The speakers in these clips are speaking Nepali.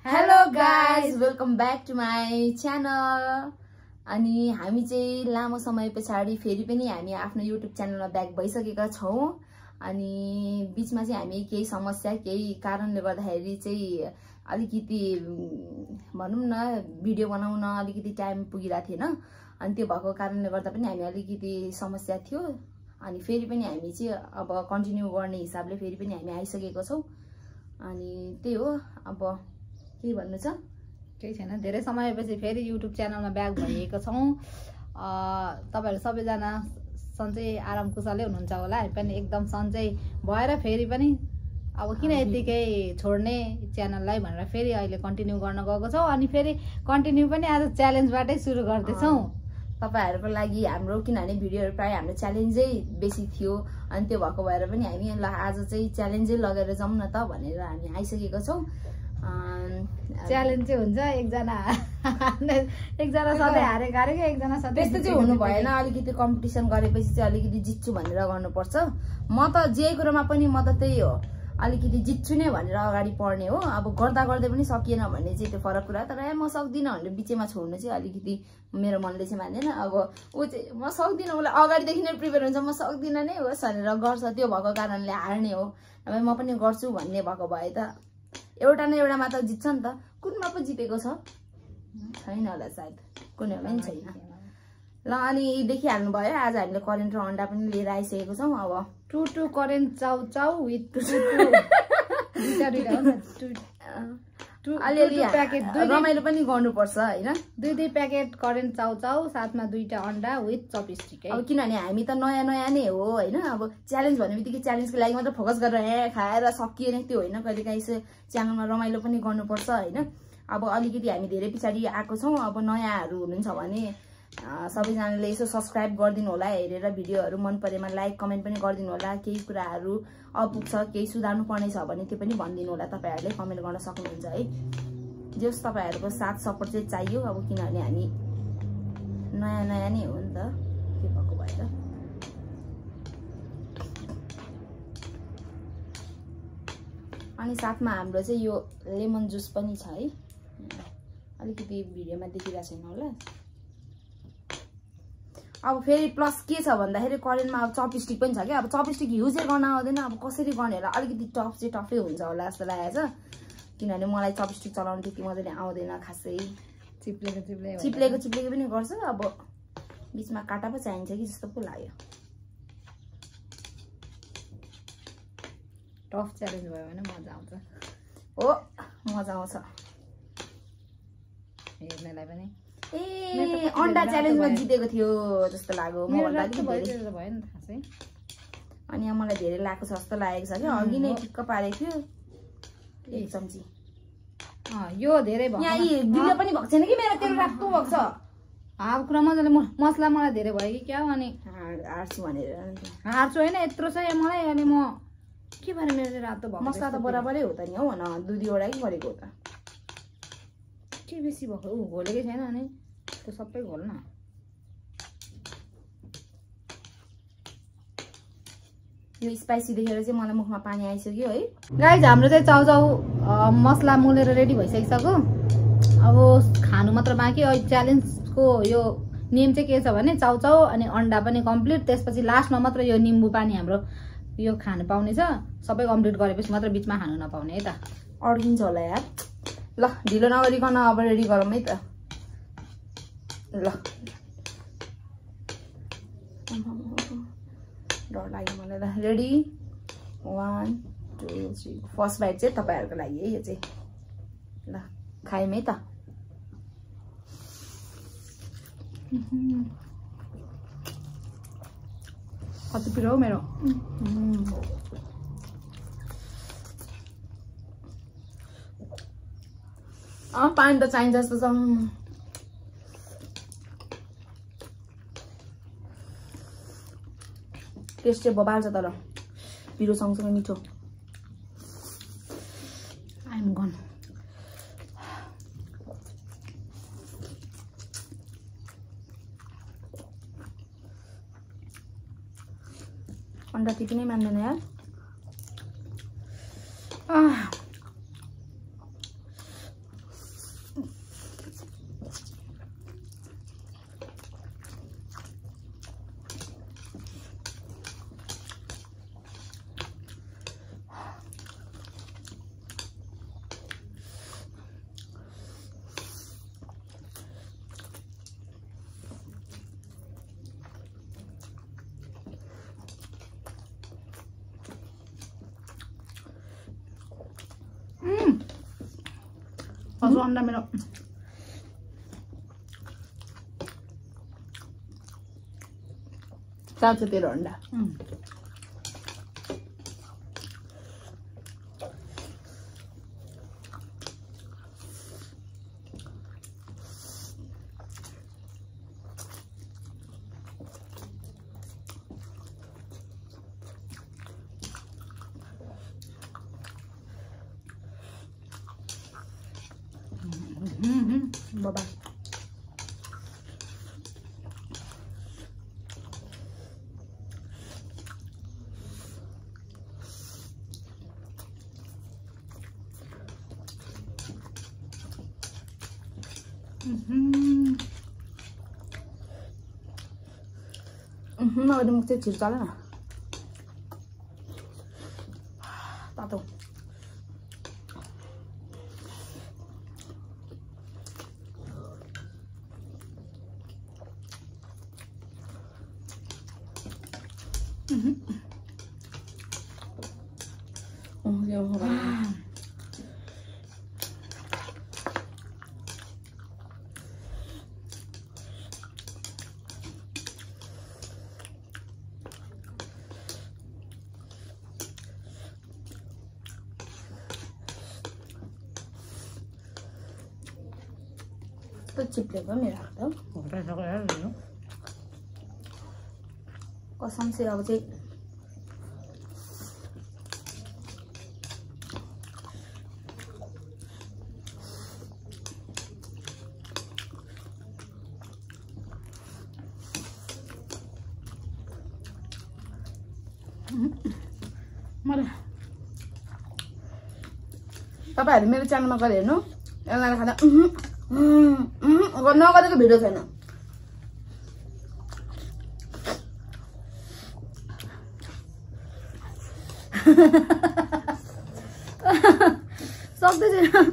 Hello guys, welcome back to my channel. अनि हामी चाहिँ लामो समय पछाडि फेरि पनि हामी आफ्नो युट्युब च्यानलमा ब्याक भइसकेका छौँ। अनि बीचमा चाहिँ हामी केही समस्या केही कारणले गर्दाखेरि चाहिँ अलिकति भनौँ न भिडियो बनाउन अलिकति टाइम पुगिरहेको थिएन। अनि त्यो भएको कारणले गर्दा पनि हामी अलिकति समस्या थियो। अनि फेरि पनि हामी चाहिँ अब कन्टिन्यू गर्ने हिसाबले फेरि पनि हामी आइसकेको छौँ। अनि त्यही हो, अब के भन्नु छ? केही छैन, धेरै समयपछि फेरि युट्युब च्यानलमा ब्याक भइएको छौँ। तपाईहरु सबैजना सन्चै आराम कुशलै हुनुहुन्छ होला। हामी पनि एकदम सन्चै भएर फेरि पनि अब किन यतिकै छोड्ने च्यानललाई भनेर फेरि अहिले कन्टिन्यू गर्न गएको छौँ। अनि फेरि कन्टिन्यू पनि आज च्यालेन्जबाटै सुरु गर्दैछौँ तपाईहरुको लागि। हाम्रो किनभने भिडियोहरु प्राय हाम्रो च्यालेन्जै बेसी थियो। अनि त्यो भएको भएर पनि हामी आज चाहिँ च्यालेन्जै लगेर जाउँ न त भनेर हामी आइसकेको छौँ। च्यालेन्ज चाहिँ हुन्छ एकजना सधैँ हारेको हारेको, एकजना सधैँ त्यस्तो चाहिँ हुनु भएन। अलिकति कम्पिटिसन गरेपछि चाहिँ अलिकति जित्छु भनेर गर्नुपर्छ। म त जे कुरोमा पनि म त त्यही हो, अलिकति जित्छु नै भनेर अगाडि बढ्ने हो। अब गर्दा गर्दै पनि सकिएन भने चाहिँ त्यो फरक कुरा। तर म सक्दिनँ भनेर बिचैमा छोड्नु चाहिँ अलिकति मेरो मनले चाहिँ मान्दैन। अब ऊ चाहिँ म सक्दिनँ, उसलाई अगाडिदेखि नै प्रिपेयर हुन्छ, म सक्दिनँ नै होस् भनेर गर्छ। त्यो भएको कारणले हार्ने हो। अब म पनि गर्छु भन्ने भएको भए त एउटा न एउटा मात्र जित्छ नि त। कुनमा पो जितेको छ छैन होला, सायद कुनै पनि छैन। ल अनि देखिहाल्नु भयो, आज हामीले करेन्ट र अन्डा पनि लिएर आइसकेको छौँ। अब टु करेन्ट चाउ चाउ विथ अलिअलि रमाइलो पनि गर्नुपर्छ होइन। दुई प्याकेट करेन्ट चाउ चाउ, साथमा 2टा अन्डा विथ चपस्टिक। अब किनभने हामी त नयाँ नयाँ नै हो होइन। अब च्यालेन्ज भन्ने बित्तिकै च्यालेन्जको लागि मात्र फोकस गरेर खाएर सकिएन त्यो होइन। कहिलेकाहीँ यसो च्यानलमा रमाइलो पनि गर्नुपर्छ होइन। अब अलिकति हामी धेरै पछाडि आएको छौँ। अब नयाँहरू हुनुहुन्छ भने सबैजनाले यसो सब्सक्राइब गरिदिनु होला। हेरेर भिडियोहरू मन परेमा लाइक कमेन्ट पनि गरिदिनु होला। केही कुराहरू अपुग छ, केही सुधार्नु पर्ने छ भने त्यो पनि भनिदिनु होला। तपाईँहरूले कमेन्ट गर्न सक्नुहुन्छ है। जस तपाईँहरूको साथ सपोर्ट चाहिँ चाहियो। अब किनभने हामी नयाँ नयाँ नै हो नि त, त्यो भएको भएर। अनि साथमा हाम्रो चाहिँ यो लेमन जुस पनि छ है। अलिकति भिडियोमा देखिरहेको छैन होला। अब फेरि प्लस के छ भन्दाखेरि करेन्टमा अब चपस्टिक पनि छ क्या। अब चपस्टिक युजै गर्न आउँदैन। अब कसरी गर्ने होला, अलिकति टफ चाहिँ टफै हुन्छ होला जस्तो लागेको छ। किनभने मलाई चपस्टिक चलाउनु त्यति मजाले आउँदैन खासै। चिप्लेको पनि गर्छ। अब बिचमा काटा पो चाहिन्छ कि जस्तो पो लाग्यो। टफ च्यालेन्ज भयो भने मजा आउँछ। हो, मजा आउँछ हेर्नेलाई पनि। ए अन्डा च्यालेन्जमा जितेको थियो जस्तो लाग्यो मलाई। अनि मलाई धेरै लागेको छ जस्तो लागेको छ क्या। अघि नै ठिक्क पारेको थियो 1 चम्ची। यो धेरै भयो। यहाँ गिलो पनि भएको छैन कि मेरो तेल राख्नु भएको छ। हाफ कुरा मजाले मसला मलाई धेरै भयो कि क्या। अनि हार्छु भनेर हार्छु होइन, यत्रो छ मलाई। अनि म के भएर मेरो रातो भयो। मसला त बराबरै हो त नि हौ न, 2-2वटा कि गरेको हो त। के बेसी भएको घोलेकै छैन। अनि त्यो सबै घोल्न यो स्पाइसी देखेर चाहिँ मलाई मुखमा पानी आइसक्यो है। गाइज, हाम्रो चाहिँ चाउचाउ मसला मोलेर रेडी भइसकिसक्यो। अब खानु मात्र बाँकी। अहिले च्यालेन्जको यो नियम चाहिँ के छ भने चाउचाउ अनि अन्डा पनि कम्प्लिट, त्यसपछि लास्टमा मात्र यो निम्बु पानी हाम्रो यो खानु पाउने छ। सबै कम्प्लिट गरेपछि मात्र बिचमा खानु नपाउने है त। अड्किन्छ होला यार। ल ढिलो नगरिकन अब रेडी गरौँ है त। ल डर लाग्यो मलाई। ल रेडी 1 2 3। फर्स्ट बाइट चाहिँ तपाईँहरूको लागि है यो चाहिँ। ल खायौँ है त। कति पिरो हो मेरो। पानी त चाहिन्छ जस्तो छ। टेस्ट चाहिँ बबाल छ, तर पिरो सँगसँगै मिठो। I'm gonna. अन्डा टिपी नै मान्दैन यार। खसो अन्डा मेरो चाल्छ तेरो अन्डा बाबा अब मुख चाहिँ छिर्छ न तातो चिप्लेको मेरो हात कसम से अब चाहिँ तपाईहरु मेरो च्यानलमा गएर हेर्नु यसलाई खाँदा नगरेको भिडियो छैन सक्दै छैन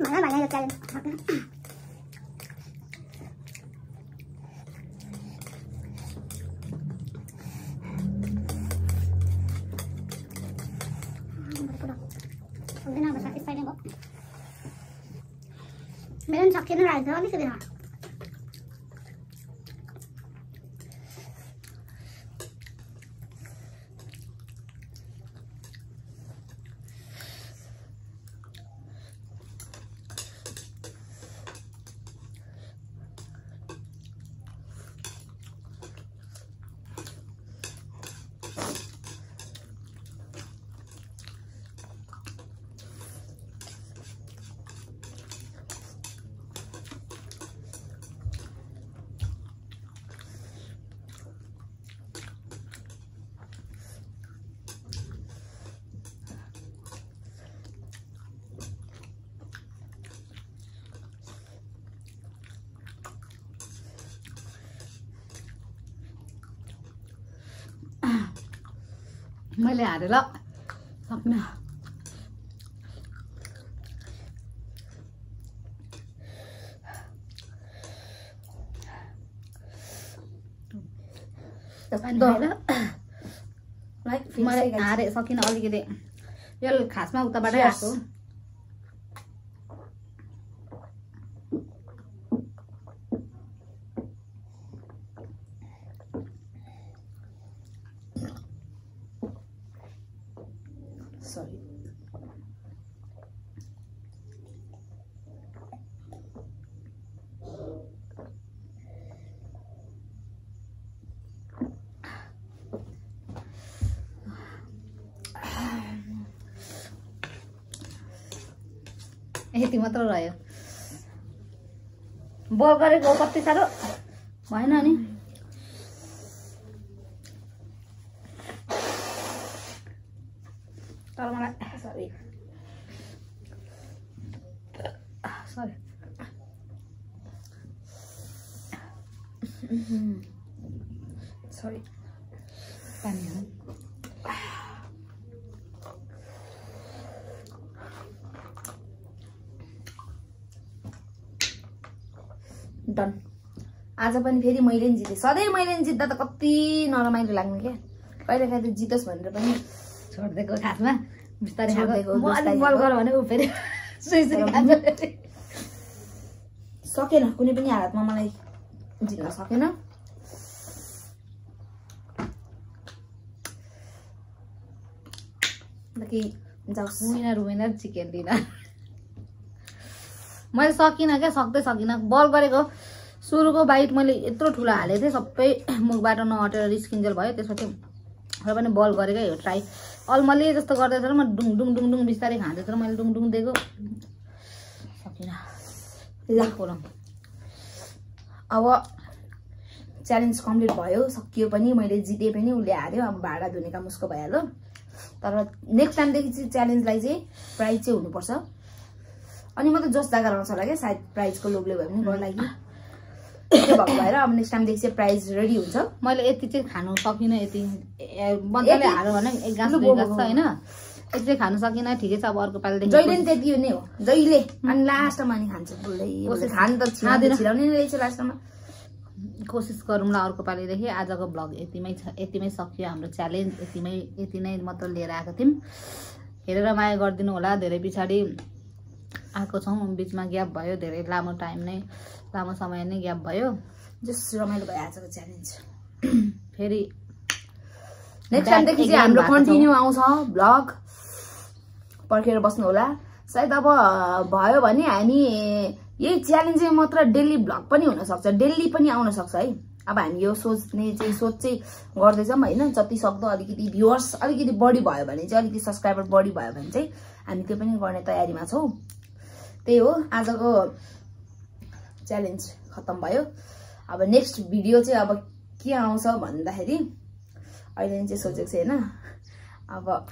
Mana banyak yang kalian Udah nggak sakit saya kok. Meron sakit na rin, tapi sabi na. मैले हारेर सक्न मैले हारे सकिनँ अलिकति यो खासमा उताबाटै आएको सरी यति मात्र रह्यो बोल गरेको कति साह्रो भएन नि तर मलाई सरी सरी पानी हो डन आज पनि फेरि मैले नि जितेँ सधैँ मैले नि जित्दा त कति नरमाइलो लाग्ने क्या कहिले काहीँ त जितोस् भनेर पनि छोडिदिएको खासमा बिस्तारै छोडिदिएको, खाएको बल गर भने उ फेरि सकेन कुनै पनि हालतमा मलाई जित्न सकेन विनर चिकन डिनर मैले सकिनँ क्या सक्दै सकिनँ बल गरेको सुरुको बाइट मैले यत्रो ठुलो हालेको थिएँ सबै मुखबाट नहटेर रिस्किन्जेल भयो त्यसपछि र पनि बल गरेकै हो ट्राई अलमल्ली जस्तो गर्दैछ र म डुङ डुङ डुङ डुङ बिस्तारै खाँदैछ र मैले डुङ डुङ दिएको सकिनँ लाखौँ अब च्यालेन्ज कम्प्लिट भयो सकियो पनि मैले जितेँ पनि उसले हार्यो अब भाडा धुने काम उसको भइहाल्यो तर नेक्स्ट टाइमदेखि चाहिँ च्यालेन्जलाई चाहिँ प्राइज चाहिँ हुनुपर्छ अनि म त जस जागा रहन्छ होला क्या सायद प्राइजको लोभले भयो भने गर्न लागि त्यो भएको भएर अब नेक्स्ट टाइमदेखि चाहिँ प्राइज रेडी हुन्छ मैले यति चाहिँ खानु सकिनँ यति मजाले हाल्यो भने एक गाँस दुई गाँस छ होइन यति चाहिँ खानु सकिनँ ठिकै छ अब अर्को पालिदेखि जहिले नि त्यति नै हो जहिले अनि लास्टमा नि खान्छ बोल्दै खानु त छिराउने नै रहेछ लास्टमा कोसिस गरौँला अर्को पालिदेखि आजको ब्लग यतिमै सकियो हाम्रो च्यालेन्ज यति नै मात्र लिएर आएको थियौँ हेरेर माया गरिदिनु होला धेरै पछाडि आएको छौँ बिचमा ग्याप भयो धेरै लामो समय नै ग्याप भयो जस रमाइलो भयो आजको च्यालेन्ज फेरि नेक्स्ट टाइमदेखि चाहिँ हाम्रो कन्टिन्यू आउँछ ब्लग पर्खेर बस्नु होला सायद अब भयो भने हामी यही च्यालेन्ज मात्र डेली ब्लग पनि हुनसक्छ डेली पनि आउन सक्छ है अब हामी यो सोच चाहिँ गर्दैछौँ होइन जति सक्दो अलिकति भ्युअर्स अलिकति बढी भयो भने चाहिँ अलिकति सब्सक्राइबर बढी भयो भने चाहिँ हामी त्यो पनि गर्ने तयारीमा छौँ त्यही हो आजको च्यालेन्ज खत्तम भयो अब नेक्स्ट भिडियो चाहिँ अब के आउँछ भन्दाखेरि अहिले चाहिँ सोचेको छु होइन अब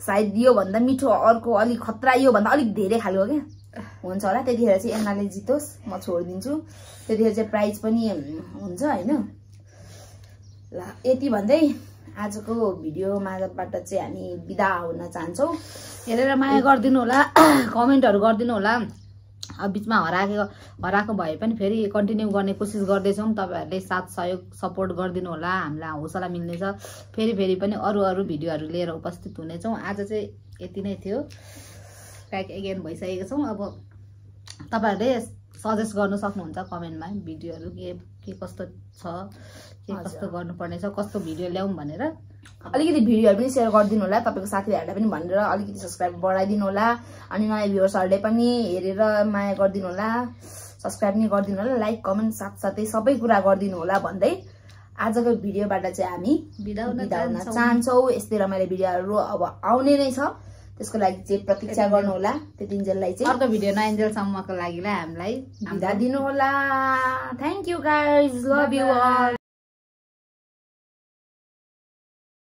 सायद योभन्दा मिठो अर्को अलिक खतरा योभन्दा अलिक धेरै खालको क्या हुन्छ होला त्यतिखेर चाहिँ एनाले जितोस् म छोडिदिन्छु त्यतिखेर चाहिँ प्राइज पनि हुन्छ होइन ल यति भन्दै आजको भिडियो माझबाट चाहिँ हामी बिदा हुन चाहन्छौँ हेरेर माया गरिदिनु होला कमेन्टहरू गरिदिनु होला अब बिचमा हराएको भए पनि फेरि कन्टिन्यू गर्ने कोसिस गर्दैछौँ तपाईँहरूले साथ सहयोग सपोर्ट गरिदिनु होला हामीलाई हौसला मिल्नेछ फेरि पनि अरू भिडियोहरू लिएर उपस्थित हुनेछौँ आज चाहिँ यति नै थियो प्याक एगेन भइसकेको छौँ अब तपाईँहरूले सजेस्ट गर्नु सक्नुहुन्छ कमेन्टमा भिडियोहरू के कस्तो छ के कस्तो गर्नुपर्ने छ कस्तो भिडियो ल्याउँ भनेर अलिकति भिडियोहरू पनि सेयर गरिदिनु होला तपाईँको साथीभाइहरूलाई पनि भनेर अलिकति सब्सक्राइब बढाइदिनु होला अनि नयाँ भ्युअर्सहरूले पनि हेरेर माया गरिदिनु होला सब्सक्राइब पनि गरिदिनु होला लाइक कमेन्ट साथसाथै सबै कुरा गरिदिनु होला भन्दै आजको भिडियोबाट चाहिँ हामी बिदा हुन चाहन्छौँ यस्तै रमाइलो भिडियोहरू अब आउने नै छ त्यसको लागि चाहिँ प्रतीक्षा गर्नु होला त्यतिन्जेललाई चाहिँ अर्को भिडियो नआइन्जेलसम्मको लागि हामीलाई बिदा दिनु होला thank you guys love you all